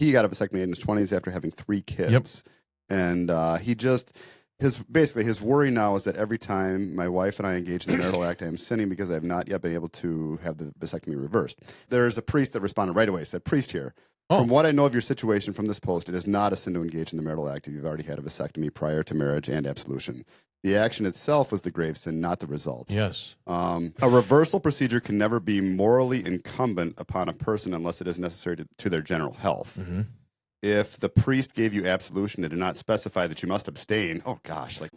he got a vasectomy in his 20s after having 3 kids. And his worry now is that every time my wife and I engage in the marital act, I am sinning because I have not yet been able to have the vasectomy reversed. There's a priest that responded right away, said, "Priest here. From what I know of your situation from this post, it is not a sin to engage in the marital act if you've already had a vasectomy prior to marriage and absolution. The action itself was the grave sin, not the results." Yes. A reversal procedure can never be morally incumbent upon a person unless it is necessary to their general health. Mm-hmm. If the priest gave you absolution and did not specify that you must abstain, oh gosh, like.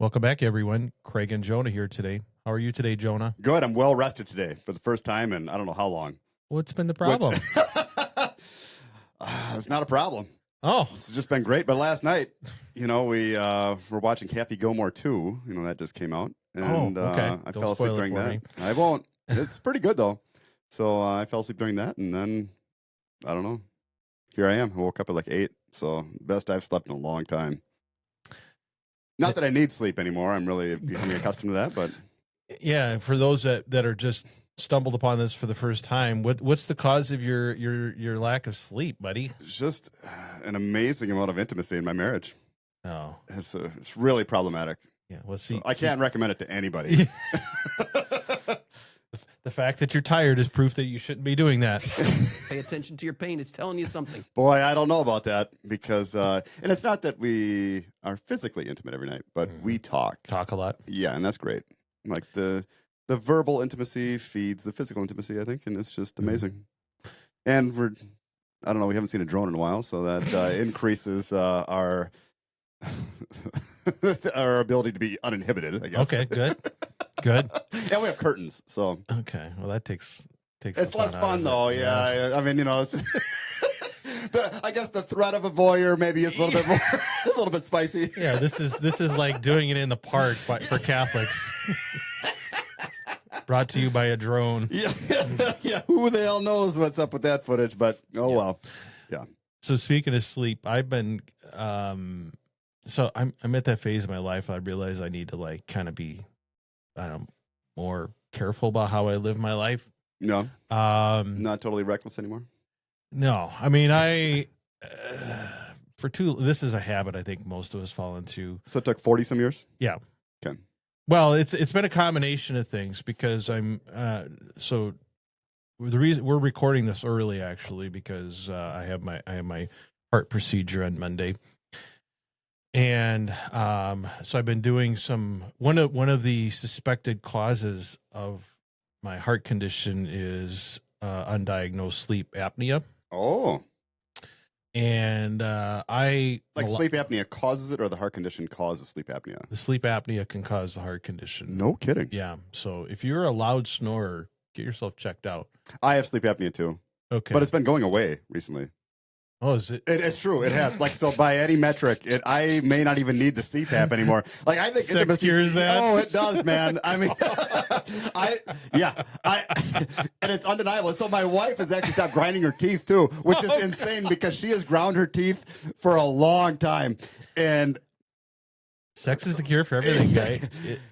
Welcome back, everyone. Craig and Jonah here today. How are you today, Jonah? Good. I'm well rested today for the first time in I don't know how long. What's been the problem? It's not a problem. Oh, It's just been great. But last night, we were watching Happy Gilmore 2. That just came out. And okay. I Don't fell asleep spoil it during for that. me. I won't. It's pretty good, though. So I fell asleep during that. And then, I don't know. Here I am. I woke up at like 8. So best I've slept in a long time. Not that I need sleep anymore. I'm really becoming accustomed to that. But yeah, for those that are just stumbled upon this for the first time, what's the cause of your lack of sleep, buddy? it's just an amazing amount of intimacy in my marriage. Oh, It's really problematic. yeah. Well, see, So I can't recommend it to anybody. The fact that you're tired is proof that you shouldn't be doing that. Pay attention to your pain. It's telling you something. Boy, I don't know about that because, and it's not that we are physically intimate every night, but we talk. Talk a lot. Yeah, and that's great. Like the verbal intimacy feeds the physical intimacy, I think, and it's just amazing. And I don't know, we haven't seen a drone in a while, so that increases our our ability to be uninhibited, I guess. Okay, good. And we have curtains, so Okay, well that takes. it's less out fun of it. though. Yeah, I mean, it's I guess the threat of a voyeur maybe is a little bit more, a little bit spicy. Yeah, this is like doing it in the park for Catholics. Brought to you by a drone. Yeah, yeah. Who the hell knows what's up with that footage? But well, yeah. So speaking of sleep, I've been so I'm at that phase of my life. I realize I need to like kind of be, more careful about how I live my life. No, not totally reckless anymore. No, I mean this is a habit I think most of us fall into. So it took 40 some years. Yeah. Okay. Well, it's been a combination of things because I'm so the reason we're recording this early actually because I have my heart procedure on Monday. And so I've been doing one of the suspected causes of my heart condition is undiagnosed sleep apnea. Oh. And sleep apnea causes it, or the heart condition causes sleep apnea? The sleep apnea can cause the heart condition. No kidding. Yeah. So if you're a loud snorer, get yourself checked out. I have sleep apnea too. Okay. But it's been going away recently. Oh, is it? It's true. It has. So by any metric, I may not even need the CPAP anymore. Like I think Sex cures that. Oh, it does, man. I mean, and it's undeniable. So my wife has actually stopped grinding her teeth too, which is insane because she has ground her teeth for a long time, and sex is the cure for everything, guy.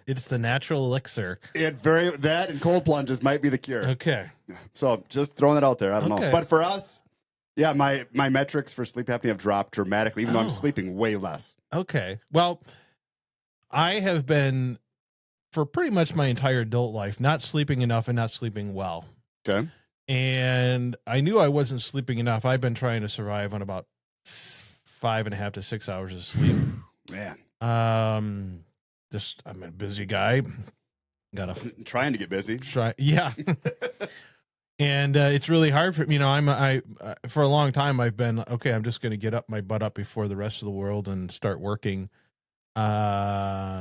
It's the natural elixir. That and cold plunges might be the cure. Okay. So just throwing it out there. I don't know, but for us. Yeah, my metrics for sleep apnea have dropped dramatically, even though I'm sleeping way less. Okay. Well, I have been, for pretty much my entire adult life, not sleeping enough and not sleeping well. Okay. And I knew I wasn't sleeping enough. I've been trying to survive on about 5.5 to 6 hours of sleep. Man. I'm a busy guy. Trying to get busy. Yeah. And it's really hard for for a long time I've been okay. I'm just going to get my butt up before the rest of the world and start working,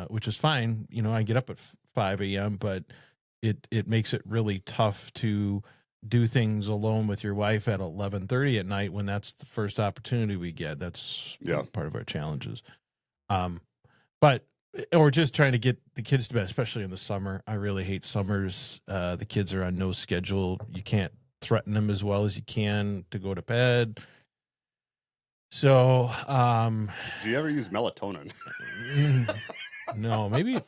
which is fine. I get up at 5 a.m., but it makes it really tough to do things alone with your wife at 11:30 at night when that's the first opportunity we get. That's part of our challenges. Or just trying to get the kids to bed, especially in the summer. I really hate summers. The kids are on no schedule. You can't threaten them as well as you can to go to bed. So, Do you ever use melatonin? no, maybe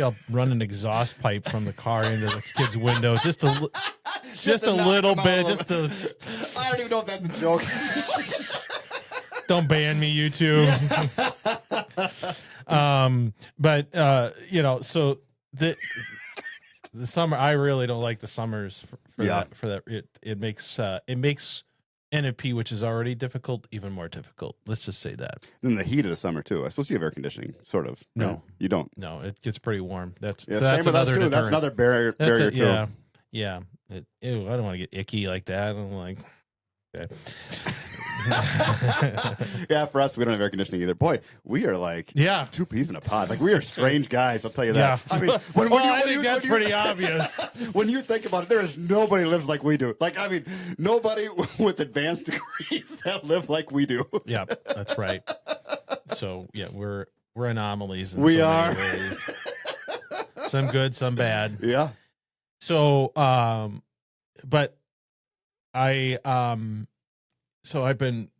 I'll run an exhaust pipe from the car into the kid's window, just a to knock little them out bit, a just to. I don't even know if that's a joke. Don't ban me, YouTube. But so the summer, I really don't like the summers for that. It makes NFP, which is already difficult, even more difficult. Let's just say that. In the heat of the summer too. I suppose you have air conditioning, sort of. No, right? You don't. No, it gets pretty warm. That's Same with us too. That's another barrier too. Yeah. Ew, I don't want to get icky like that. I'm like, okay. Yeah, for us, we don't have air conditioning either. Boy, we are like two peas in a pod. Like we are strange guys. I'll tell you that. Yeah. I mean, I think that's pretty obvious. When you think about it, there is nobody who lives like we do. Like, I mean, nobody with advanced degrees that live like we do. Yeah, that's right. So yeah, we're anomalies. In we so are. many ways. Some good, some bad. Yeah. So, but so I've been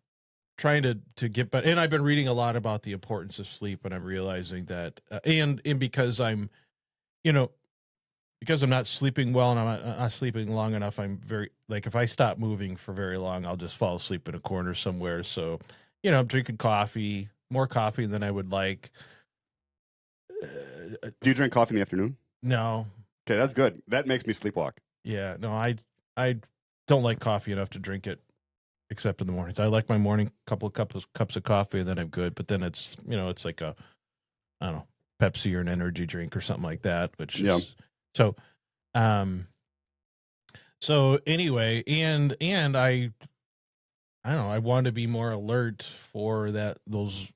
trying to get better, and I've been reading a lot about the importance of sleep, and I'm realizing that, and because I'm, because I'm not sleeping well and I'm not sleeping long enough, I'm very, like, if I stop moving for very long, I'll just fall asleep in a corner somewhere. So, I'm drinking more coffee than I would like. Do you drink coffee in the afternoon? No. Okay, that's good. That makes me sleepwalk. Yeah, no, I don't like coffee enough to drink it, except in the mornings. I like my morning couple of cups of coffee, and then I'm good. But then it's it's like a, I don't know, Pepsi or an energy drink or something like that. Which is so, so anyway, and I don't know. I want to be more alert for those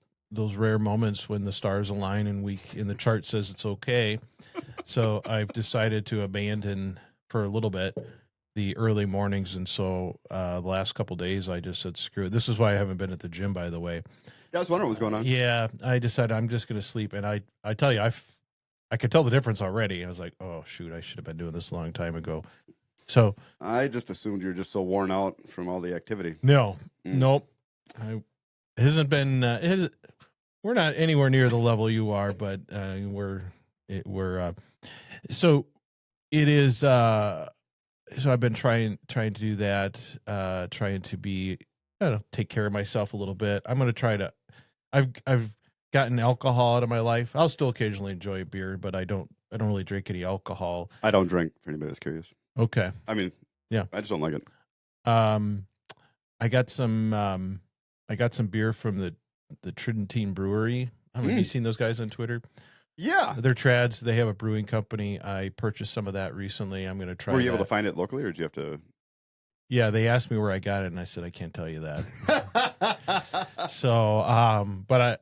rare moments when the stars align and the chart says it's okay. So I've decided to abandon for a little bit the early mornings, and so the last couple of days I just said screw it. This is why I haven't been at the gym, by the way. Yeah, I was wondering what was going on. Yeah, I decided I'm just going to sleep, and I tell you, I could tell the difference already. I was like, oh shoot, I should have been doing this a long time ago. So I just assumed you're just so worn out from all the activity. Nope. It hasn't been. We're not anywhere near the level you are, but we're. So it is. So I've been trying to do that. Trying to be. I don't know, take care of myself a little bit. I'm going to try to. I've gotten alcohol out of my life. I'll still occasionally enjoy a beer, but I don't really drink any alcohol. I don't drink, for anybody that's curious. Okay. I mean, yeah, I just don't like it. I got some beer from the Tridentine Brewery. I don't know, have you seen those guys on Twitter? Yeah. They're trads. They have a brewing company. I purchased some of that recently. I'm going to try. Were you able to find it locally, or did you have to? Yeah, they asked me where I got it, and I said I can't tell you that. So, but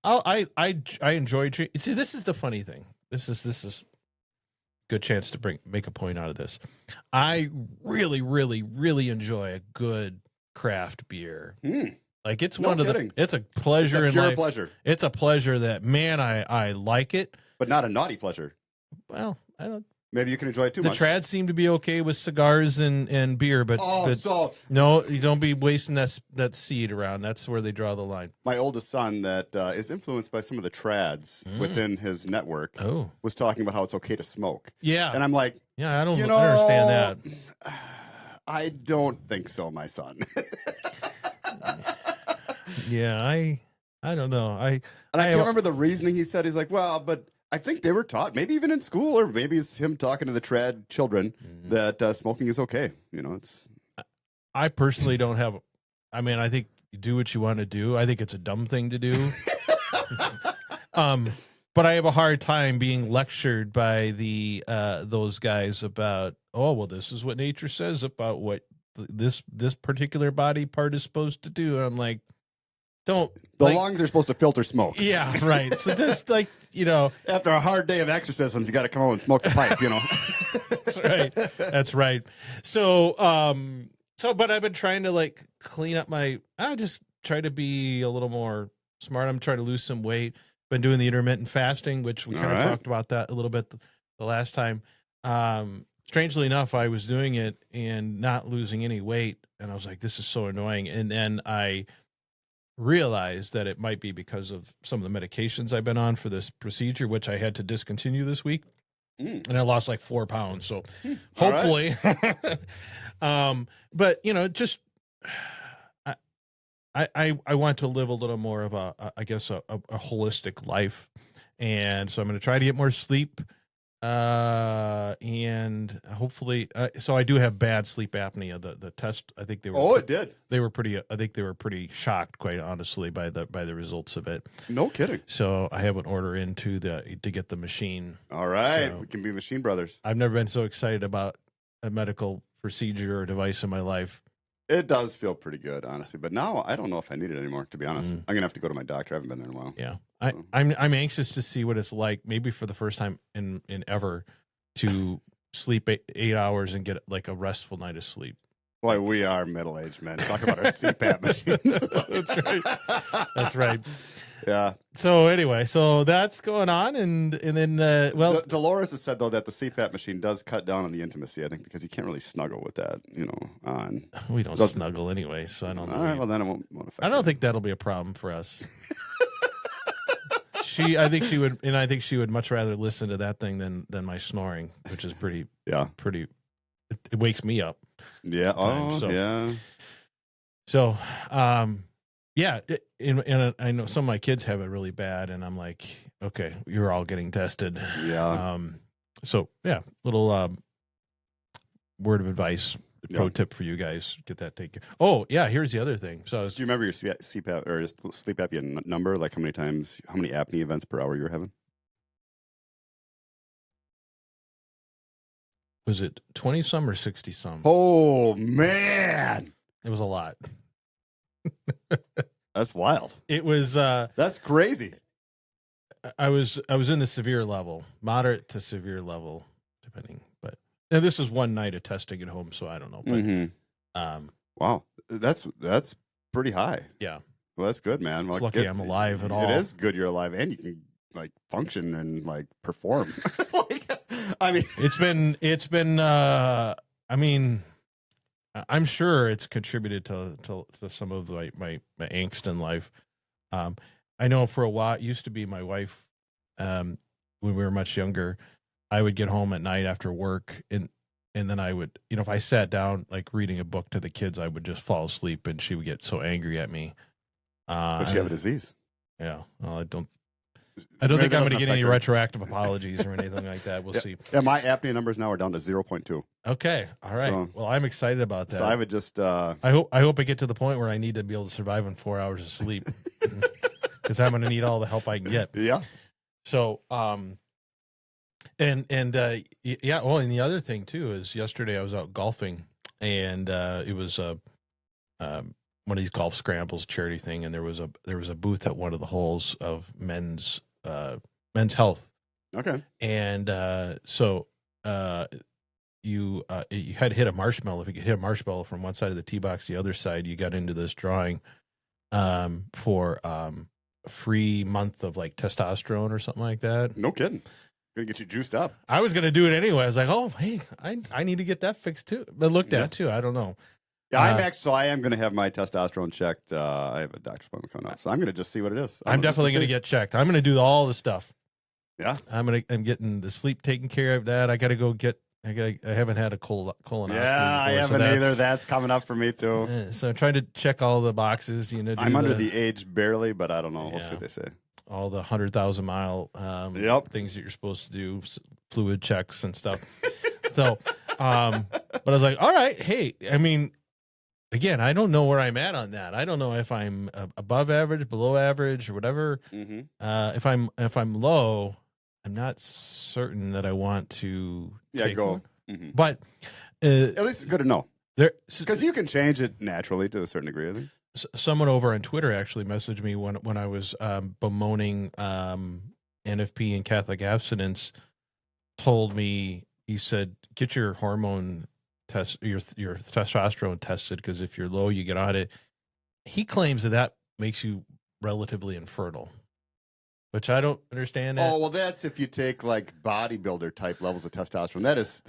I enjoy drinking. See, this is the funny thing. This is good chance to make a point out of this. I really, really, really enjoy a good craft beer. Like it's it's a pleasure in life. Pleasure. It's a pleasure that, man, I like it, but not a naughty pleasure. Well, I don't. Maybe you can enjoy it too much. The trads seem to be okay with cigars and beer, but no, you don't be wasting that seed around. That's where they draw the line. My oldest son, that is influenced by some of the trads within his network, was talking about how it's okay to smoke. Yeah, and I'm like, yeah, I don't understand that. I don't think so, my son. Yeah, I don't know. I can't remember the reasoning he said. He's like, well, but I think they were taught, maybe even in school, or maybe it's him talking to the trad children, that smoking is okay. It's. I personally don't have. I mean, I think you do what you want to do. I think it's a dumb thing to do. But I have a hard time being lectured by those guys about, oh, well, this is what nature says about what this particular body part is supposed to do. I'm like, don't. The lungs are supposed to filter smoke. Yeah, right. So just like, after a hard day of exorcisms, you got to come home and smoke the pipe, That's right. That's right. So, but I've been trying to like clean up I just try to be a little more smart. I'm trying to lose some weight. Been doing the intermittent fasting, which we kind of talked about that a little bit the last time. strangely enough, I was doing it and not losing any weight, and I was like, "This is so annoying." And then I realized that it might be because of some of the medications I've been on for this procedure, which I had to discontinue this week, and I lost like 4 pounds. So All right. hopefully, but just I, I want to live a little more of I guess a holistic life, and so I'm going to try to get more sleep, and hopefully, so I do have bad sleep apnea. The test, I think It did. they were pretty, I think they were pretty shocked, quite honestly, by the results of it. No kidding. So I have an order into to get the machine. All right. So- We can be machine brothers. I've never been so excited about a medical procedure or device in my life. It does feel pretty good, honestly. But now I don't know if I need it anymore, to be honest. I'm going to have to go to my doctor. I haven't been there in a while. Yeah. I'm anxious to see what it's like, maybe for the first time in ever, to sleep 8 hours and get like a restful night of sleep. Boy, we are middle-aged men. Talk about our CPAP machines. That's right. That's right. Yeah. So anyway, so that's going on, and then Dolores has said though that the CPAP machine does cut down on the intimacy. I think because you can't really snuggle with that, on. we don't snuggle anyway, so I don't know. All right, well then it won't affect. I don't that. think that'll be a problem for us. I think she would, and I think she would much rather listen to that thing than my snoring, which is pretty. It wakes me up. Yeah. Oh, so. yeah. So, yeah, and I know some of my kids have it really bad, and I'm like, okay, you're all getting tested. Yeah. So yeah, little word of advice, pro tip for you guys: get that taken. Oh yeah, here's the other thing. So do you remember your CPAP or your sleep apnea number? Like how many apnea events per hour you were having? Was it 20 some or 60 some? Oh man, it was a lot. That's wild. It was. That's crazy. I was in the severe level, moderate to severe level, depending. But and this is one night of testing at home, so I don't know. But wow, that's pretty high. Yeah. Well, that's good, man. Well, it's lucky I'm alive at all. It is good you're alive, and you can like function and like perform. I mean, it's been. I mean, I'm sure it's contributed to some of my angst in life. I know for a while, it used to be my wife, when we were much younger, I would get home at night after work, and then I would, if I sat down like reading a book to the kids, I would just fall asleep, and she would get so angry at me. But she have a disease. Yeah, well, I don't think I'm going to get any retroactive apologies or anything like that. We'll see. Yeah, my apnea numbers now are down to 0.2. Okay, all right. So, well, I'm excited about that. So I would just. I hope I get to the point where I need to be able to survive on 4 hours of sleep, because I'm going to need all the help I can get. Yeah. So, yeah. Well, and the other thing too is yesterday I was out golfing, and it was one of these golf scrambles charity thing, and there was a booth at one of the holes of men's health. Okay. And so you had to hit a marshmallow. If you could hit a marshmallow from one side of the tee box, the other side, you got into this drawing for a free month of like testosterone or something like that. No kidding. Gonna get you juiced up. I was gonna do it anyway. I was like, oh, hey, I need to get that fixed too. But looked at too. I don't know. Yeah, I am going to have my testosterone checked. I have a doctor's appointment coming up, so I'm going to just see what it is. I'm definitely going to get checked. I'm going to do all the stuff. Yeah, I'm getting the sleep taken care of. That I got to go get. I haven't had a colonoscopy. Yeah, I haven't either. That's coming up for me too. So I'm trying to check all the boxes. I'm under the age barely, but I don't know. We'll see what they say. All the 100,000 mile things that you're supposed to do, fluid checks and stuff. So, but I was like, all right, hey, I mean. Again, I don't know where I'm at on that. I don't know if I'm above average, below average, or whatever. Mm-hmm. If I'm low, I'm not certain that I want to. Go. Mm-hmm. But at least it's good to know because you can change it naturally to a certain degree. I think someone over on Twitter actually messaged me when I was bemoaning NFP and Catholic abstinence. Told me, he said, get your hormone test, your testosterone tested, because if you're low, you get on it. He claims that makes you relatively infertile. which I don't understand. That. Oh, well, that's if you take like bodybuilder type levels of testosterone. That is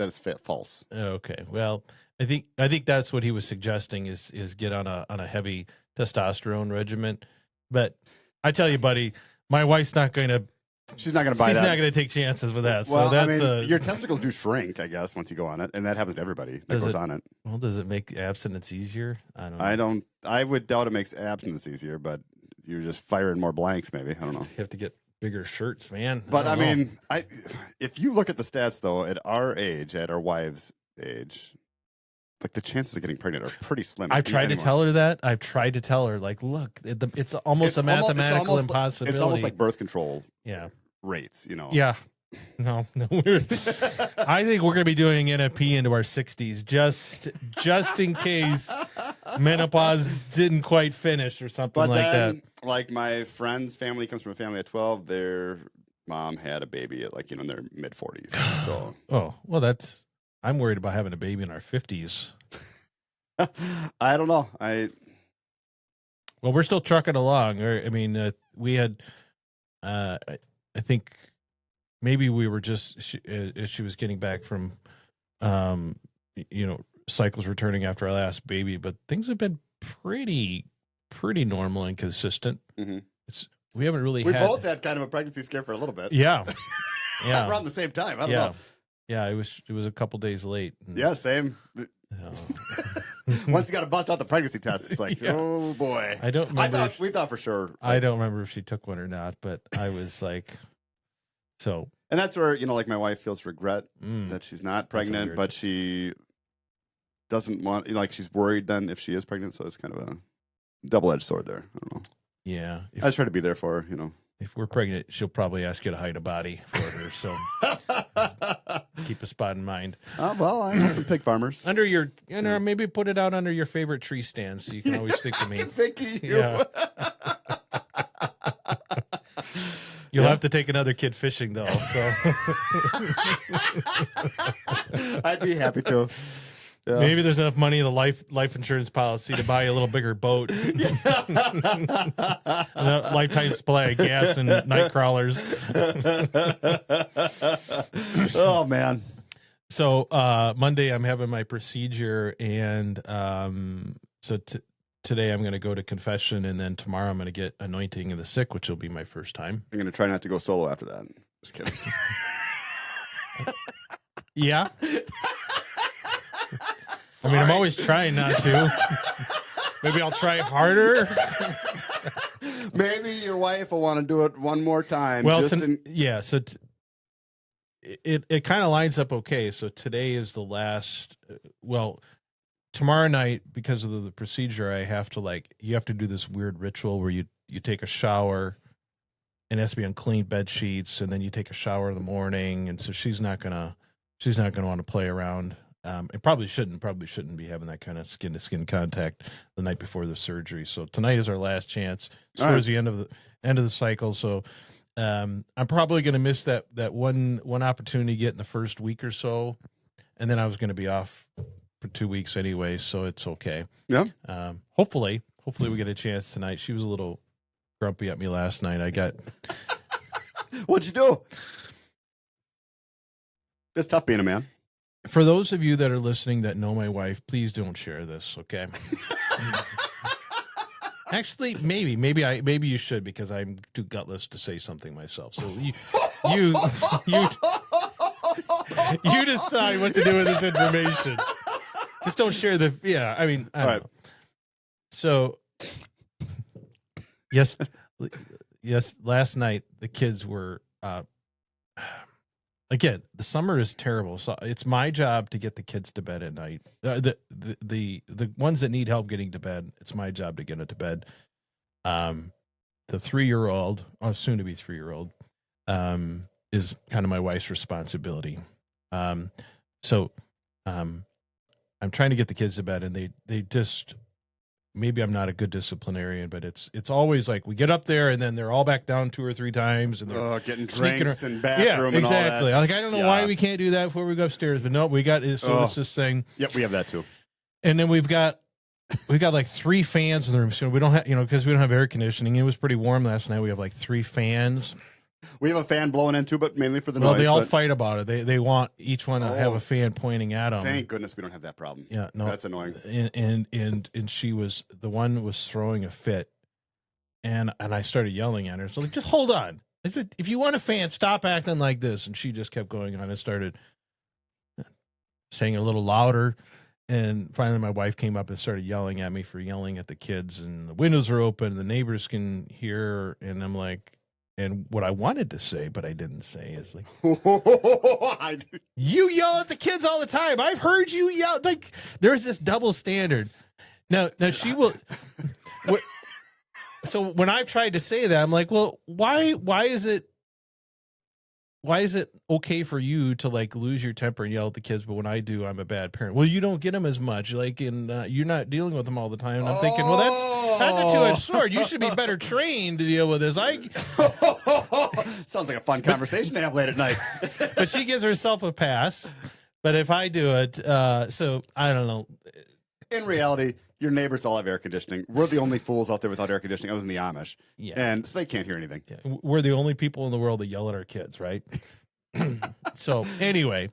false. Okay, well, I think that's what he was suggesting is get on a heavy testosterone regimen. But I tell you, buddy, my wife's not going to. She's not going to buy that. She's not going to take chances with that. Well, so that's I mean, your testicles do shrink, I guess, once you go on it, and that happens to everybody that goes on it. Well, does it make abstinence easier? I don't know. I would doubt it makes abstinence easier, but you're just firing more blanks, maybe. I don't know. You have to get bigger shirts, man. But I mean, if you look at the stats though, at our age, at our wives' age, like the chances of getting pregnant are pretty slim. I've tried to tell her that. I've tried to tell her, like, look, it's almost a mathematical impossibility. It's almost like birth control. Yeah. Rates, you know. Yeah. No. I think we're going to be doing NFP into our 60s, just in case menopause didn't quite finish or something that. Like my friend's family comes from a family of 12. Their mom had a baby at like, in their mid 40s. So. Oh, well, I'm worried about having a baby in our 50s. I don't know. Well, we're still trucking along. I mean, we had, I think maybe we were just, she was getting back from, cycles returning after our last baby, but things have been pretty normal and consistent. Mm-hmm. We haven't really we both had kind of a pregnancy scare for a little bit. Yeah. Yeah. Around the same time. I don't know. Yeah, it was a couple days late. Yeah, same. Once you got to bust out the pregnancy test, it's like, oh boy. I don't remember. We thought for sure. I don't remember if she took one or not, but I was like, so. And that's where, like my wife feels regret that she's not pregnant, but she doesn't want, like she's worried then if she is pregnant. So it's kind of a double-edged sword there. I don't know. Yeah. I just try to be there for her, If we're pregnant, she'll probably ask you to hide a body for her. So keep a spot in mind. Well, I know some pig farmers. Under your, maybe put it out under your favorite tree stand so you can always think of me. Think of you. Yeah. You'll have to take another kid fishing though. So I'd be happy to. Yeah. Maybe there's enough money in the life insurance policy to buy a little bigger boat. A lifetime supply of gas and night crawlers. Oh man. So Monday I'm having my procedure, and so today I'm going to go to confession, and then tomorrow I'm going to get anointing of the sick, which will be my first time. I'm going to try not to go solo after that. Just kidding. Yeah. I mean, I'm always trying not to. Maybe I'll try harder. Maybe your wife will want to do it one more time. Well, so it kind of lines up okay. So today is the last. Tomorrow night, because of the procedure, I have to you have to do this weird ritual where you take a shower, and it has to be on clean bed sheets, and then you take a shower in the morning, and so she's not gonna want to play around. It probably shouldn't be having that kind of skin to skin contact the night before the surgery. So tonight is our last chance. It's towards the end of the cycle. So I'm probably going to miss that one opportunity to get in the first week or so, and then I was going to be off for 2 weeks anyway. So it's okay. Yeah. Hopefully we get a chance tonight. She was a little grumpy at me last night. What'd you do? It's tough being a man. For those of you that are listening that know my wife, please don't share this, okay? Actually, maybe you should, because I'm too gutless to say something myself. So you decide what to do with this information. Just don't share the. Yeah, I mean, I don't know. So yes, last night the kids were. Again, the summer is terrible, so it's my job to get the kids to bed at night. The ones that need help getting to bed, it's my job to get it to bed. The 3-year-old, or soon to be 3-year-old, is kind of my wife's responsibility. So I'm trying to get the kids to bed, and they just. Maybe I'm not a good disciplinarian, but it's always like we get up there and then they're all back down 2 or 3 times, and they're getting drinks and bathroom and all that. Exactly. Like, I don't know why we can't do that before we go upstairs, but no, we got it's this thing. Yep, we have that too. And then we've got we got like 3 fans in the room. So we don't have, because we don't have air conditioning. It was pretty warm last night. We have like 3 fans. We have a fan blowing into, but mainly for the Well, noise. they all fight about it. They want each one to have Oh. a fan pointing at them. Thank goodness we don't have that problem. Yeah, no, That's annoying. And she was the one was throwing a fit, and I started yelling at her. So like, just hold on. I said, if you want a fan, stop acting like this. And she just kept going on and started saying a little louder. And finally, my wife came up and started yelling at me for yelling at the kids. And the windows are open, and the neighbors can hear. And I'm like, and what I wanted to say, but I didn't say, is like, you yell at the kids all the time. I've heard you yell. Like, there's this double standard. Now she will. So when I've tried to say that, I'm like, well, why is it okay for you to like lose your temper and yell at the kids, but when I do, I'm a bad parent? Well, you don't get them as much, like, and you're not dealing with them all the time. And I'm thinking, well, that's a two-edged sword. You should be better trained to deal with this. Sounds like a fun conversation to have late at night. But she gives herself a pass. But if I do it, so I don't know. In reality, your neighbors all have air conditioning. We're the only fools out there without air conditioning, other than the Amish. Yeah. And so they can't hear anything. Yeah. We're the only people in the world that yell at our kids, right? So anyway.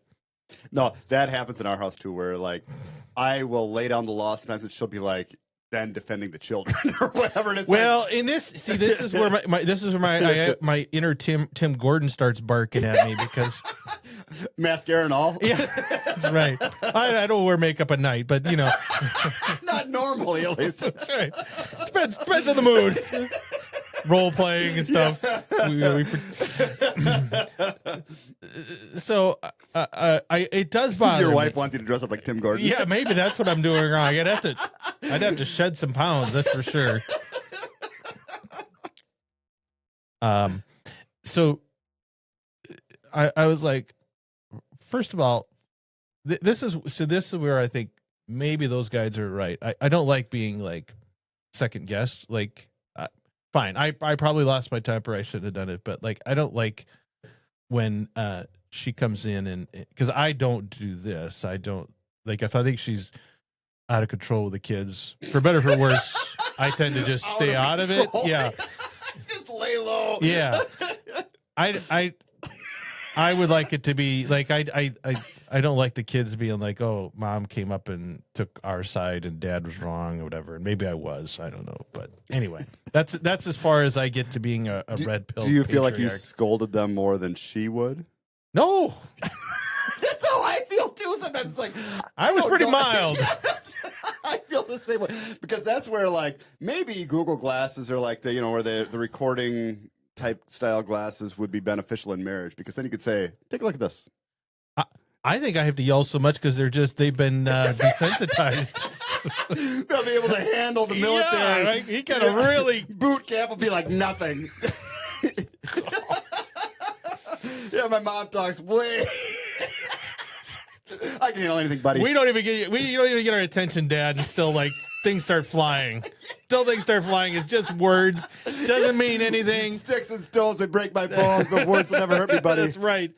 No, that happens in our house too, where like I will lay down the law sometimes, and she'll be like, then defending the children or whatever it is. Well, in this, see, this is where my inner Tim Gordon starts barking at me because mascara and all. Yeah, that's right. I don't wear makeup at night, but not normally at least. That's right. Depends on the mood. Role playing and stuff. So it does bother Your wife me. wants you to dress up like Tim Gordon. Yeah, maybe that's what I'm doing wrong. I'd have to shed some pounds, that's for sure. So I was like, first of all, this is where I think maybe those guys are right. I don't like being like second guessed. Like, fine, I probably lost my temper. I shouldn't have done it, but like, I don't like when she comes in and because I don't do this. I don't like if I think she's out of control with the kids, for better or for worse. I tend to just stay out of it. Yeah, just lay low. Yeah, I would like it to be like I don't like the kids being like, oh, mom came up and took our side and dad was wrong or whatever. And maybe I was, I don't know. But anyway, that's as far as I get to being a red pill. Do you feel like you patriarch. scolded them more than she would? No. That's how I feel too. Sometimes it's like I was pretty mild. I feel the same way because that's where like maybe Google glasses are like where the recording type style glasses would be beneficial in marriage because then you could say, take a look at this. I think I have to yell so much because they've been desensitized. They'll be able to handle the military. Yeah, right? He kind of really boot camp will be like nothing. Yeah, my mom talks way. I can handle anything, buddy. You don't even get our attention, Dad, and still like things start flying. It's just words. Doesn't mean anything. Sticks and stones would break my bones, but words will never hurt me, buddy. That's right.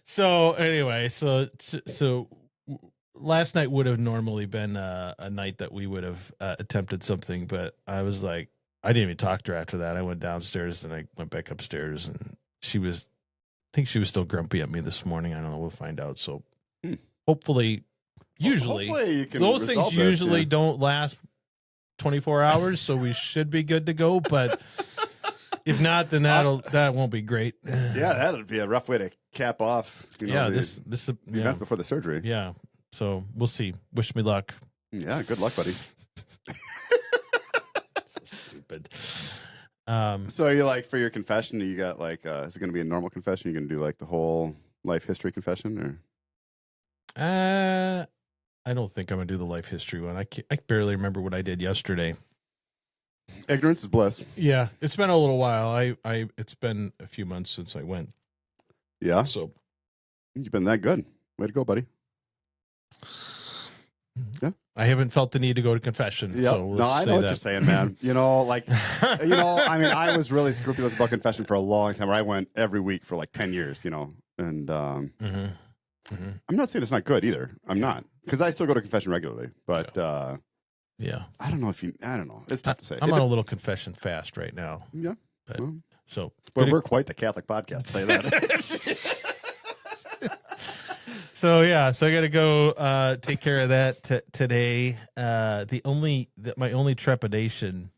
So anyway, so last night would have normally been a night that we would have attempted something, but I was like, I didn't even talk to her after that. I went downstairs and I went back upstairs, and I think she was still grumpy at me this morning. I don't know. We'll find out. So hopefully you can those things usually don't last 24 hours, so we should be good to go. But if not, then that won't be great. Yeah, that'll be a rough way to cap off. The events before the surgery. Yeah, so we'll see. Wish me luck. Yeah, good luck, buddy. So stupid. So are you like for your confession? You got like, is it going to be a normal confession? You're going to do like the whole life history confession, or? I don't think I'm gonna do the life history one. I barely remember what I did yesterday. Ignorance is bliss. Yeah, it's been a little while. It's been a few months since I went. Yeah. So you've been that good. Way to go, buddy. Yeah. I haven't felt the need to go to confession. Yeah. So no, I know what you're saying, man. I mean, I was really scrupulous about confession for a long time. Where I went every week for like 10 years. And I'm not saying it's not good either. I'm not, because I still go to confession regularly. But Yeah. I don't know. It's tough to say. I'm on a little confession fast right now. Yeah. But, Well, so, but we're quite the Catholic podcast. Say that. so I got to go take care of that today. My only trepidation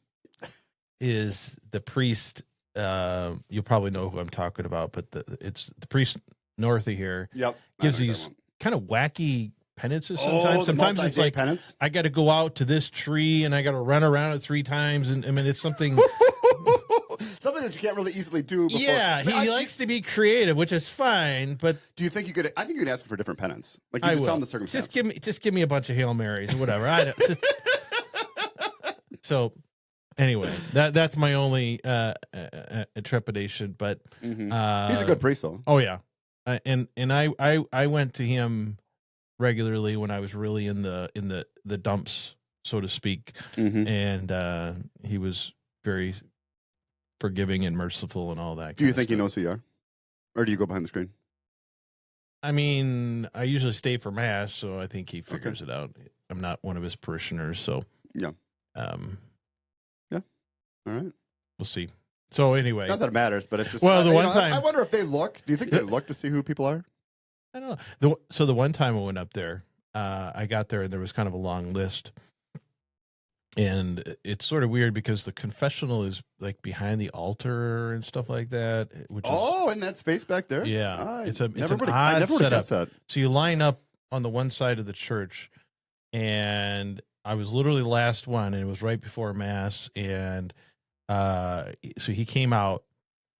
is the priest. You'll probably know who I'm talking about, but it's the priest north of here. Yep. Gives these kind of wacky penances sometimes. Sometimes it's like penance. I got to go out to this tree and I got to run around it 3 times, and I mean it's something. Something that you can't really easily do before. Yeah, he likes to be creative, which is fine. But do you think you could? I think you could ask him for different penance. Like you just tell him the circumstance. Just give me a bunch of Hail Marys or whatever. I don't, so anyway, that's my only trepidation. But he's a good priest, though. Oh yeah, and I went to him regularly when I was really in the dumps, so to speak, and he was very forgiving and merciful and all that. Do you think he knows who you are, or do you go behind the screen? I mean, I usually stay for mass, so I think he figures it out. I'm not one of his parishioners, so yeah. All right. We'll see. So anyway, not that it matters, but it's just well. The one time I wonder if they look. Do you think they look to see who people are? I don't know. So the one time I went up there, I got there and there was kind of a long list. And it's sort of weird because the confessional is like behind the altar and stuff like that. Which in that space back there. Yeah, it's an I odd never would have guessed that. So you line up on the one side of the church, and I was literally the last one, and it was right before mass. And so he came out,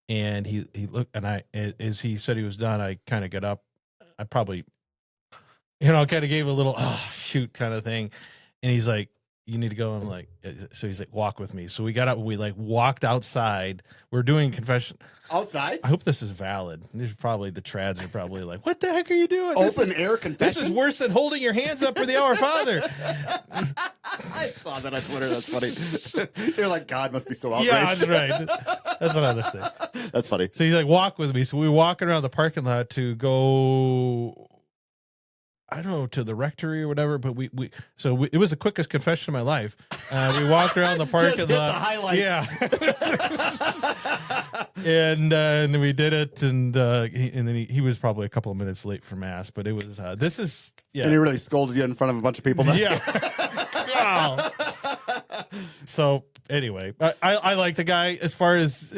and he looked, and as he said he was done, I kind of got up. I probably, kind of gave a little shoot kind of thing, and he's like, you need to go. I'm like, so he's like, walk with me. So we got up, we like walked outside. We're doing confession outside. I hope this is valid. There's probably the trads are probably like, what the heck are you doing? Open air confession. This is worse than holding your hands up for the Our Father. I saw that on Twitter. That's funny. You're like, God must be so outraged. Yeah, that's right. That's what I was saying. That's funny. So he's like, walk with me. So we were walking around the parking lot to go, I don't know, to the rectory or whatever, but it was the quickest confession of my life. We walked around the parking lot. The highlights. Yeah. and then we did it, and then he was probably a couple of minutes late for mass, but it was this is yeah. And he really scolded you in front of a bunch of people. Yeah. Wow. So anyway, I like the guy as far as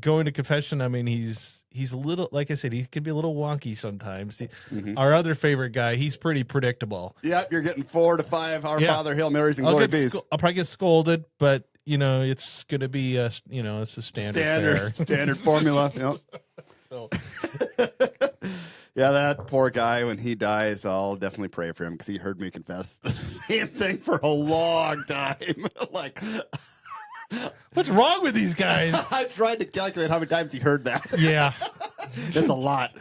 going to confession. I mean, he's a little, like I said, he can be a little wonky sometimes. Our other favorite guy, he's pretty predictable. Yep, you're getting 4 to 5 Our Father, Hail Marys, and Glory Bees. I'll probably get scolded, but it's going to be it's a standard formula. Yep. So. Yeah, that poor guy, when he dies, I'll definitely pray for him because he heard me confess the same thing for a long time. Like, what's wrong with these guys? I tried to calculate how many times he heard that. Yeah. That's a lot.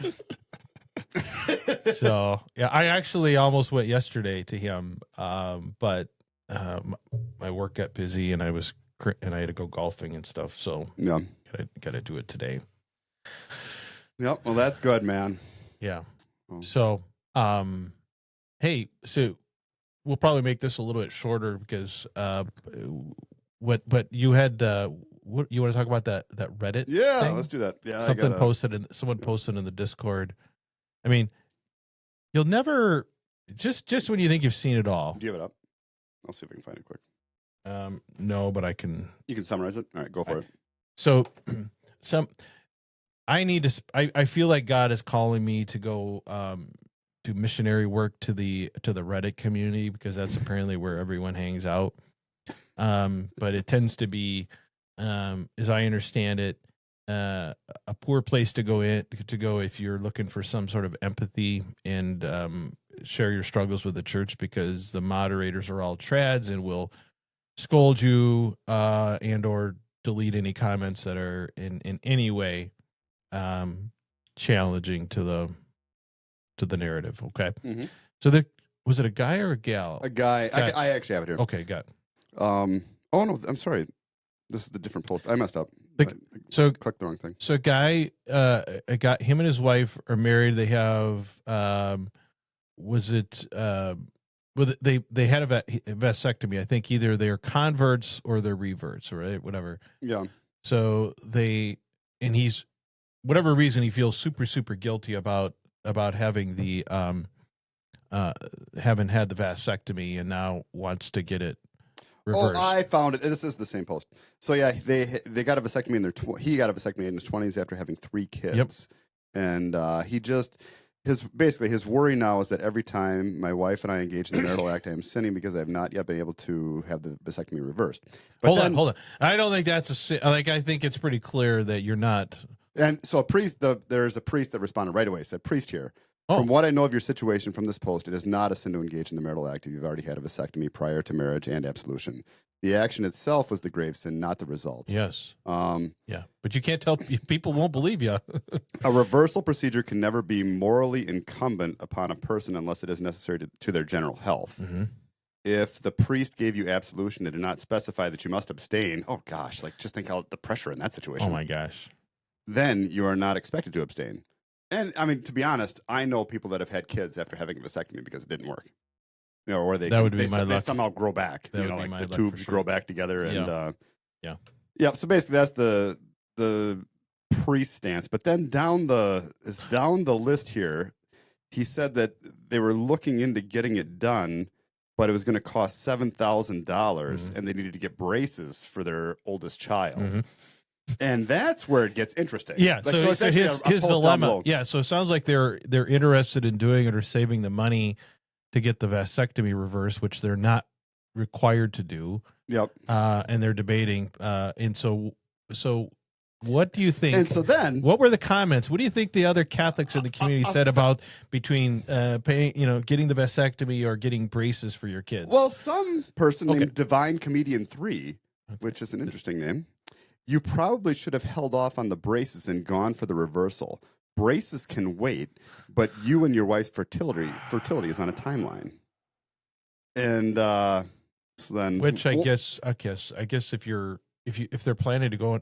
So, yeah, I actually almost went yesterday to him, but my work got busy and I had to go golfing and stuff. So, yeah, got to do it today. Yep. Well, that's good, man. Yeah. So, hey, so we'll probably make this a little bit shorter because what you had what you want to talk about that Reddit? Yeah, thing? let's do that. Yeah, someone posted in the Discord. I mean, you'll never just when you think you've seen it all. Do you have it up? I'll see if I can find it quick. No, but I can. You can summarize it. All right, go for it. So, I feel like God is calling me to go do missionary work to the Reddit community because that's apparently where everyone hangs out. But it tends to be, as I understand it, a poor place to go if you're looking for some sort of empathy and share your struggles with the church, because the moderators are all trads and will scold you and or delete any comments that are in any way challenging to the narrative. Okay. Mm-hmm. So was it a guy or a gal? A guy. I actually have it here. Okay, got it. Oh no, I'm sorry. This is the different post. I messed up. I clicked the wrong thing. So a guy, him and his wife are married. They have, well, they had a vasectomy. I think either they're converts or they're reverts, right? Whatever. Yeah. So and he's, whatever reason, he feels super guilty about having the haven't had the vasectomy and now wants to get it reversed. Oh, I found it. This is the same post. So yeah, they got a vasectomy in their he got a vasectomy in his 20s after having 3 kids. Yep. And he just his worry now is that every time my wife and I engage in the marital act, I am sinning because I have not yet been able to have the vasectomy reversed. But hold on. I don't think that's a sin. Like, I think it's pretty clear that you're not. And so there's a priest that responded right away. Said, "Priest here. Oh. From what I know of your situation from this post, it is not a sin to engage in the marital act if you've already had a vasectomy prior to marriage and absolution. The action itself was the grave sin, not the results." Yes. Yeah, but you can't tell people won't believe you. A reversal procedure can never be morally incumbent upon a person unless it is necessary to their general health. Mm-hmm. If the priest gave you absolution and did not specify that you must abstain, oh gosh, like just think how the pressure in that situation. Oh my gosh. Then you are not expected to abstain. And I mean, to be honest, I know people that have had kids after having a vasectomy because it didn't work. You know, or they somehow grow back. That you know, would be like my the luck tubes for sure. grow back together, and Yeah. So basically, that's the priest stance. But then down the list here, he said that they were looking into getting it done, but it was going to cost $7,000, and they needed to get braces for their oldest child. Mm-hmm. And that's where it gets interesting. Yeah. Like, so it's actually his a post dilemma. down below. Yeah. So it sounds like they're interested in doing it or saving the money to get the vasectomy reversed, which they're not required to do. Yep. And they're debating. And so what do you think? And so then, what were the comments? What do you think the other Catholics in the community said about between paying, getting the vasectomy or getting braces for your kids? well, some person named Divine Comedian 3, which is an interesting name, you probably should have held off on the braces and gone for the reversal. Braces can wait, but you and your wife's fertility is on a timeline. And so then, which I guess if they're planning to go,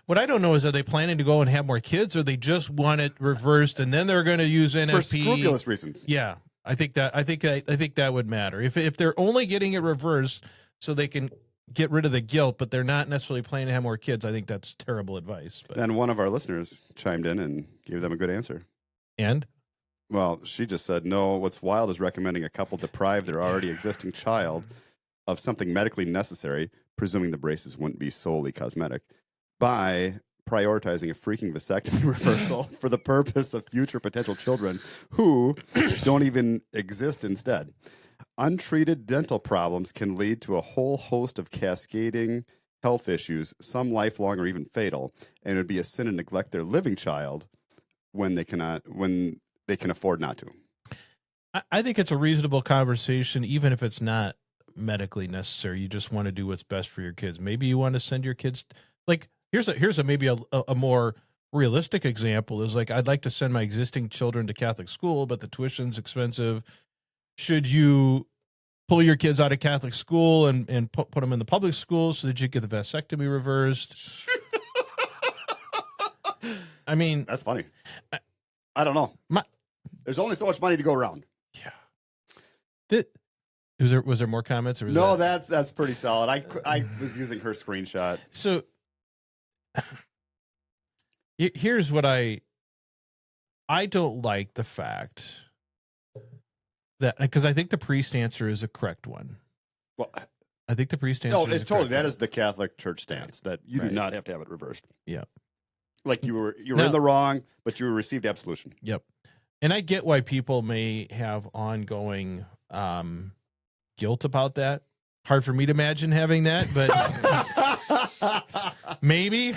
what I don't know is, are they planning to go and have more kids, or they just want it reversed and then they're going to use NFP for scrupulous reasons. Yeah, I think that would matter if they're only getting it reversed so they can get rid of the guilt, but they're not necessarily planning to have more kids. I think that's terrible advice. But Then one of our listeners chimed in and gave them a good answer. And well, she just said, no, what's wild is recommending a couple deprive their already existing child of something medically necessary, presuming the braces wouldn't be solely cosmetic, by prioritizing a freaking vasectomy reversal for the purpose of future potential children who don't even exist instead. Untreated dental problems can lead to a whole host of cascading health issues, some lifelong or even fatal, and it would be a sin to neglect their living child when they can afford not to. I think it's a reasonable conversation, even if it's not medically necessary. You just want to do what's best for your kids. Maybe you want to send your kids, like, here's a maybe a more realistic example is, like, I'd like to send my existing children to Catholic school, but the tuition's expensive. Should you pull your kids out of Catholic school and put them in the public school so that you get the vasectomy reversed? I mean, that's funny. I don't know. There's only so much money to go around. Yeah. Was there more comments? Or no, that's pretty solid. I was using her screenshot. So here's what I don't like the fact that, because I think the priest answer is a correct one. Well, I think the priest answer. No, it's totally that is the Catholic Church stance that you do not have to have it reversed. Yeah, like you were in the wrong, but you received absolution. Yep, and I get why people may have ongoing guilt about that. Hard for me to imagine having that, but maybe.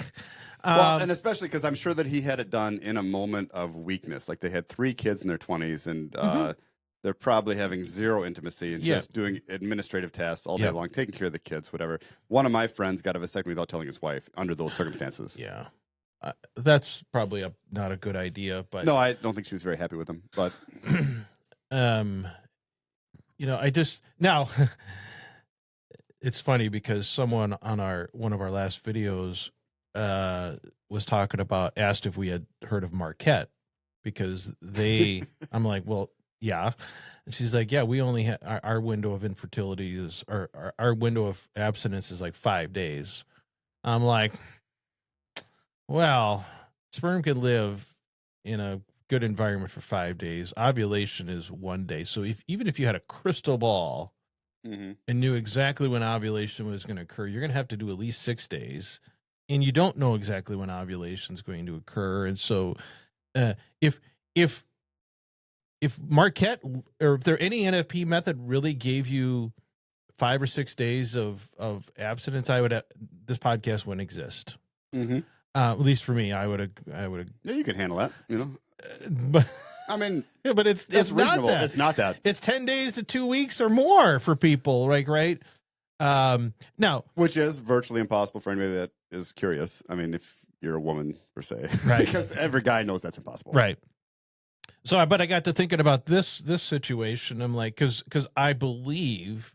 Well, and especially because I'm sure that he had it done in a moment of weakness. Like, they had 3 kids in their 20s, and they're probably having zero intimacy and just doing administrative tasks all day long, taking care of the kids, whatever. One of my friends got a vasectomy without telling his wife under those circumstances. Yeah. That's probably not a good idea, but no, I don't think she was very happy with him. But I just now it's funny because someone on one of our last videos was talking about, asked if we had heard of Marquette, because I'm like, well, yeah, she's like, yeah, we only have our window of infertility is, or our window of abstinence is like 5 days. I'm like, well, sperm can live in a good environment for 5 days. Ovulation is 1 day. So even if you had a crystal ball and knew exactly when ovulation was going to occur, you're going to have to do at least 6 days. And you don't know exactly when ovulation is going to occur. And so if Marquette, or if there any NFP method really gave you 5 or 6 days of abstinence, this podcast wouldn't exist. At least for me, I would have. Yeah, you can handle that. But I mean, yeah, but it's reasonable. not that. It's not that. It's 10 days to 2 weeks or more for people, like, right? Now, which is virtually impossible for anybody that is curious. I mean, if you're a woman per se, right? Because every guy knows that's impossible, right? So, but I got to thinking about this situation. I'm like, because I believe,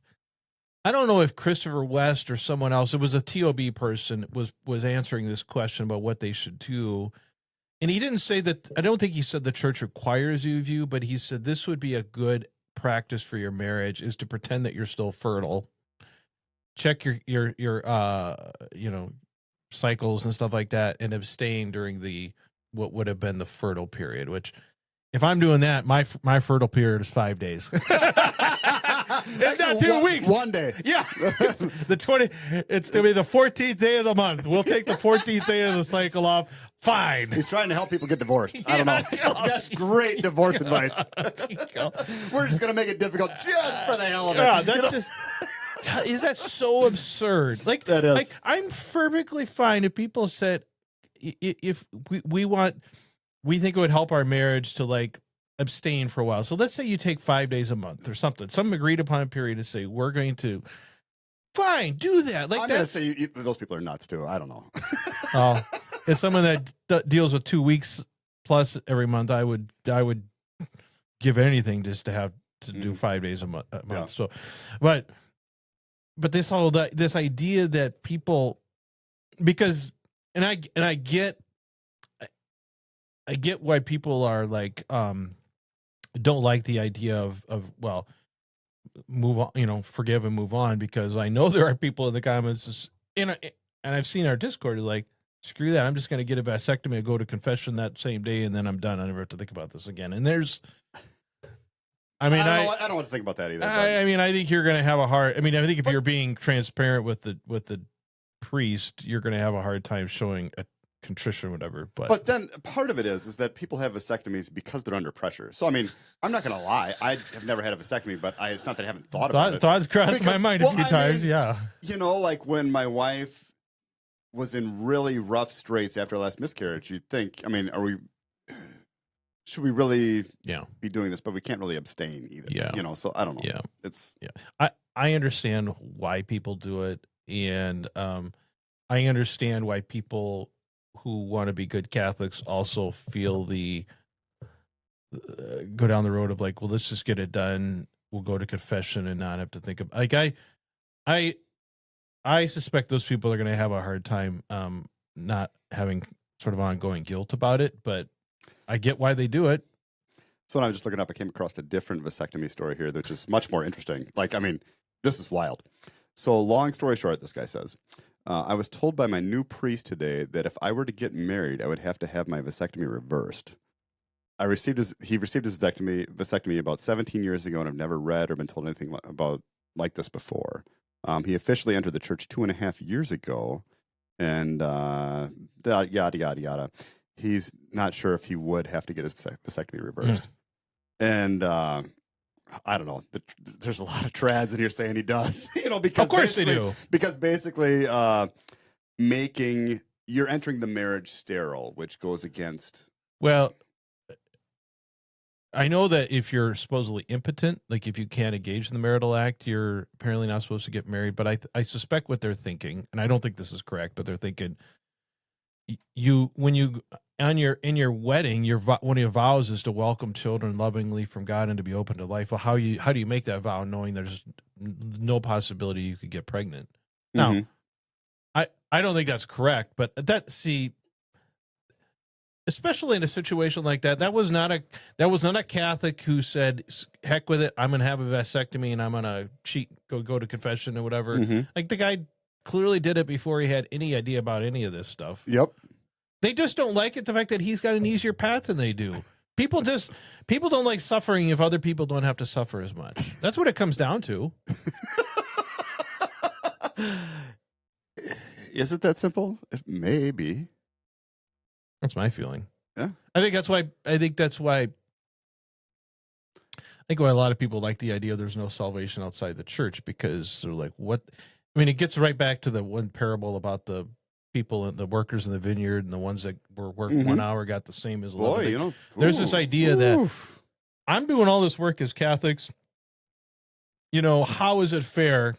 I don't know if Christopher West or someone else, it was a TOB person, was answering this question about what they should do. And he didn't say that, I don't think he said the church requires you of you, but he said this would be a good practice for your marriage, is to pretend that you're still fertile. Check your cycles and stuff like that, and abstain during what would have been the fertile period, which, if I'm doing that, my fertile period is 5 days. It's not 2 weeks. 1 day. Yeah. It's going to be the 14th day of the month. We'll take the 14th day of the cycle off. Fine. He's trying to help people get divorced. I don't know. That's great divorce advice. We're just going to make it difficult just for the hell of it. Yeah, that's just... Is that so absurd? Like, that is. Like, I'm perfectly fine if people said, if we think it would help our marriage to, like, abstain for a while. So let's say you take 5 days a month or something, some agreed upon period to say, we're going to, fine, do that. Like, I'm going to say those people are nuts too. I don't know. As someone that deals with 2 weeks plus every month, I would give anything just to have to do 5 days a month. Yeah. So, but this idea that people, because, and I get why people are like, don't like the idea of well, move on, forgive and move on, because I know there are people in the comments, and I've seen our Discord, like, screw that, I'm just going to get a vasectomy and go to confession that same day, and then I'm done. I never have to think about this again. And there's, I don't want to think about that either. I mean, I think you're going to have a hard. I mean, I think if you're being transparent with the priest, you're going to have a hard time showing a contrition or whatever. But then part of it is that people have vasectomies because they're under pressure. So I mean, I'm not going to lie, I have never had a vasectomy, but it's not that I haven't thought about it. Thoughts crossed my mind a few times. Yeah, like when my wife was in really rough straits after her last miscarriage, you'd think, I mean, should we really be doing this? But we can't really abstain either. Yeah. So I don't know. Yeah. It's I understand why people do it. And I understand why people who want to be good Catholics also feel the go down the road of like, well, let's just get it done. We'll go to confession and not have to think of, like, I suspect those people are going to have a hard time not having sort of ongoing guilt about it, but I get why they do it. So when I was just looking up, I came across a different vasectomy story here, which is much more interesting. Like, I mean, this is wild. So long story short, this guy says, I was told by my new priest today that if I were to get married, I would have to have my vasectomy reversed. He received his vasectomy about 17 years ago, and I've never read or been told anything about like this before. He officially entered the church 2.5 years ago, and yada, yada, yada. He's not sure if he would have to get his vasectomy reversed. And I don't know. There's a lot of trads in here saying he does. Because of course they do. Because basically, you're entering the marriage sterile, which goes against. Well, I know that if you're supposedly impotent, like if you can't engage in the marital act, you're apparently not supposed to get married. But I suspect what they're thinking, and I don't think this is correct, but they're thinking in your wedding, one of your vows is to welcome children lovingly from God and to be open to life. Well, how do you make that vow knowing there's no possibility you could get pregnant? Now, I don't think that's correct, but especially in a situation like that. That was not a Catholic who said, "Heck with it, I'm going to have a vasectomy and I'm going to cheat, go to confession or whatever." Mhm. Like the guy clearly did it before he had any idea about any of this stuff. Yep. They just don't like it, the fact that he's got an easier path than they do. People don't like suffering if other people don't have to suffer as much. That's what it comes down to. Is it that simple? Maybe. That's my feeling. Yeah. I think that's why a lot of people like the idea there's no salvation outside the church, because they're like, what? I mean, it gets right back to the one parable about the people, the workers in the vineyard, and the ones that were worked 1 hour got the same as 11. Boy, you know, There's this idea that I'm doing all this work as Catholics. You know, how is it fair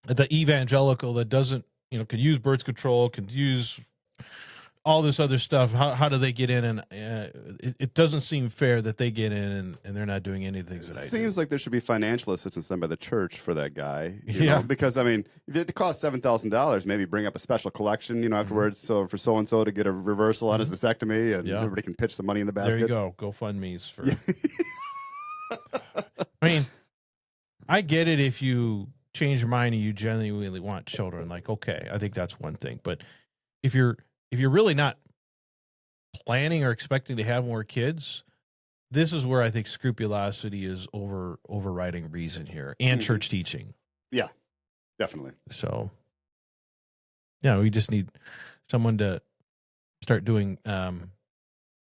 that the evangelical that doesn't, could use birth control, could use all this other stuff, how do they get in? And it doesn't seem fair that they get in and they're not doing anything that I do. Seems like there should be financial assistance done by the church for that guy. You Yeah. know? Because, I mean, if it costs $7,000, maybe bring up a special collection, afterwards, so for so-and-so to get a reversal on his vasectomy, and everybody can pitch some money in the basket. There you go. GoFundMe's for... I mean, I get it if you change your mind and you genuinely want children. Like, okay, I think that's one thing. But if you're really not planning or expecting to have more kids, this is where I think scrupulosity is overriding reason here, and church teaching. Yeah, definitely. So, yeah, we just need someone to start doing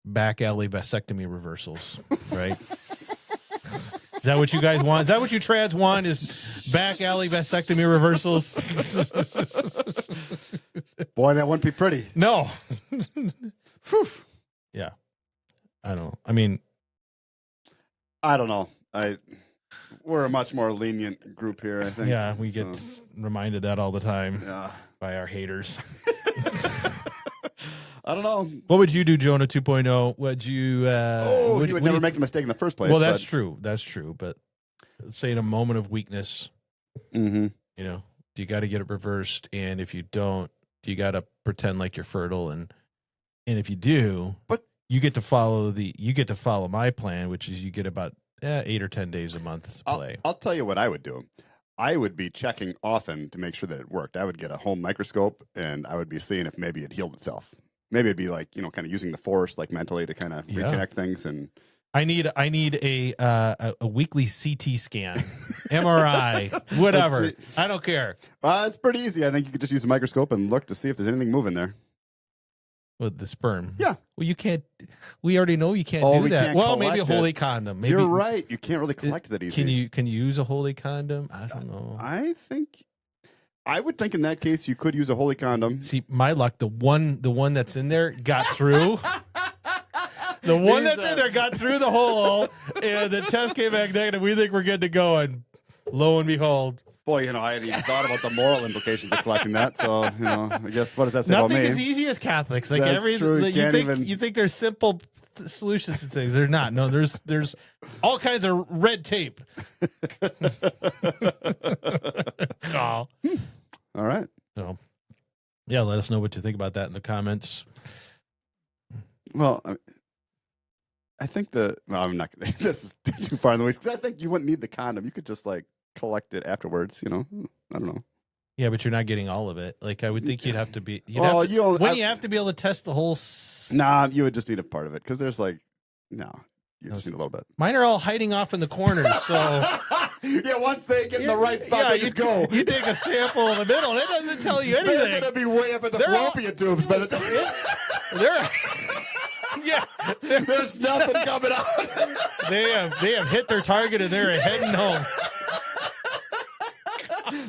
back alley vasectomy reversals, right? Is that what you guys want? Is that what you trads want? Is back alley vasectomy reversals? Boy, that wouldn't be pretty. No. Whew. Yeah. I don't know. I mean, I don't know. We're a much more lenient group here, I think. yeah, we get reminded that all the time by our haters. I don't know. What would you do, Jonah 2.0? Would you... he would never make the mistake in the first place. Well, that's true. That's true. But let's say in a moment of weakness, Mm-hmm. you got to get it reversed. And if you don't, you got to pretend like you're fertile. And if you do, but you get to follow my plan, which is you get about 8 or 10 days a month to play. I'll tell you what I would do. I would be checking often to make sure that it worked. I would get a home microscope, and I would be seeing if maybe it healed itself. Maybe it'd be like, kind of using the force, like mentally, to kind of reconnect things. And I need a weekly CT scan, MRI, whatever. I don't care. It's pretty easy. I think you could just use a microscope and look to see if there's anything moving there. With the sperm. Yeah. Well, you can't. We already know you can't do that. Well, maybe a holy condom. Maybe, you're right. You can't really collect that easy. Can you use a holy condom? I don't know. I would think in that case you could use a holy condom. See, my luck, the one that's in there got through. The one that's in there got through the hole, and the test came back negative. We think we're good to go, and lo and behold. Boy, I hadn't even thought about the moral implications of collecting that. So, I guess what does that say Nothing about me? is easy as Catholics. Like That's true. you think there's simple solutions to things. There's not. No, there's all kinds of red tape. Oh. All right. So, yeah, let us know what you think about that in the comments. Well, I think I'm not going to. This is too far in the weeds, because I think you wouldn't need the condom. You could just collect it afterwards. I don't know. Yeah, but you're not getting all of it. Like I would think you'd have to be. You have to be able to test the whole. Nah, you would just need a part of it, because there's you just need a little bit. Mine are all hiding off in the corners, so. Yeah, once they get in the right spot, they just go. You take a sample in the middle, and it doesn't tell you anything. They're going to be way up in the fallopian tubes by the time. There's nothing coming out. They have hit their target, and they're heading home.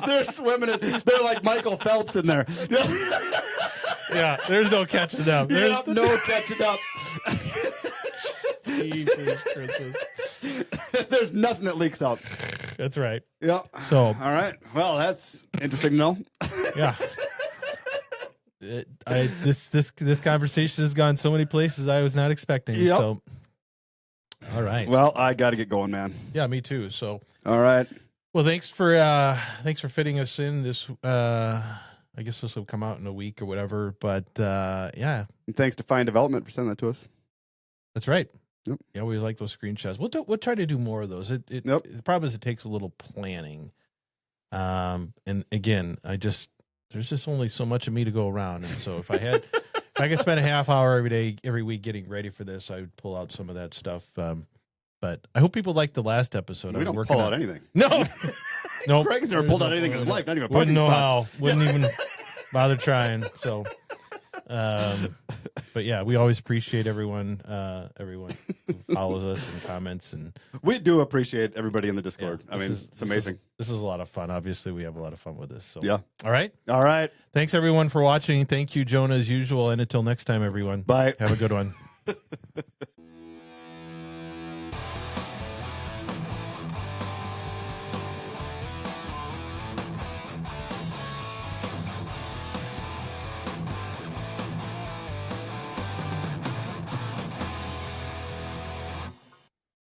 They're swimming it. They're like Michael Phelps in there. Yeah, there's no catching up. There's no catching up. Jesus Christmas. There's nothing that leaks out. That's right. Yeah. So, all right. Well, that's interesting to know. Yeah. This conversation has gone so many places I was not expecting. Yep. So, all right. Well, I got to get going, man. Yeah, me too. So, all right. Well, thanks for fitting us in this I guess this will come out in a week or whatever. But yeah, And thanks to Fine Development for sending that to us. that's right. Yep. Yeah, we like those screenshots. We'll try to do more of those. Yep. The problem is it takes a little planning. And again, there's just only so much of me to go around. And so if I could spend a half hour every week getting ready for this, I would pull out some of that stuff. But I hope people liked the last episode. We don't pull out anything. No, no. Greg's never pulled out anything in his life. Not even a parking Wouldn't know spot. how. Wouldn't even bother trying. So, but yeah, we always appreciate everyone who follows us and comments, and We do appreciate everybody in the Discord. yeah, I mean, it's amazing. This is a lot of fun. Obviously, we have a lot of fun with this. So Yeah. all right. All right. Thanks everyone for watching. Thank you, Jonah, as usual. And until next time, everyone. Bye. Have a good one.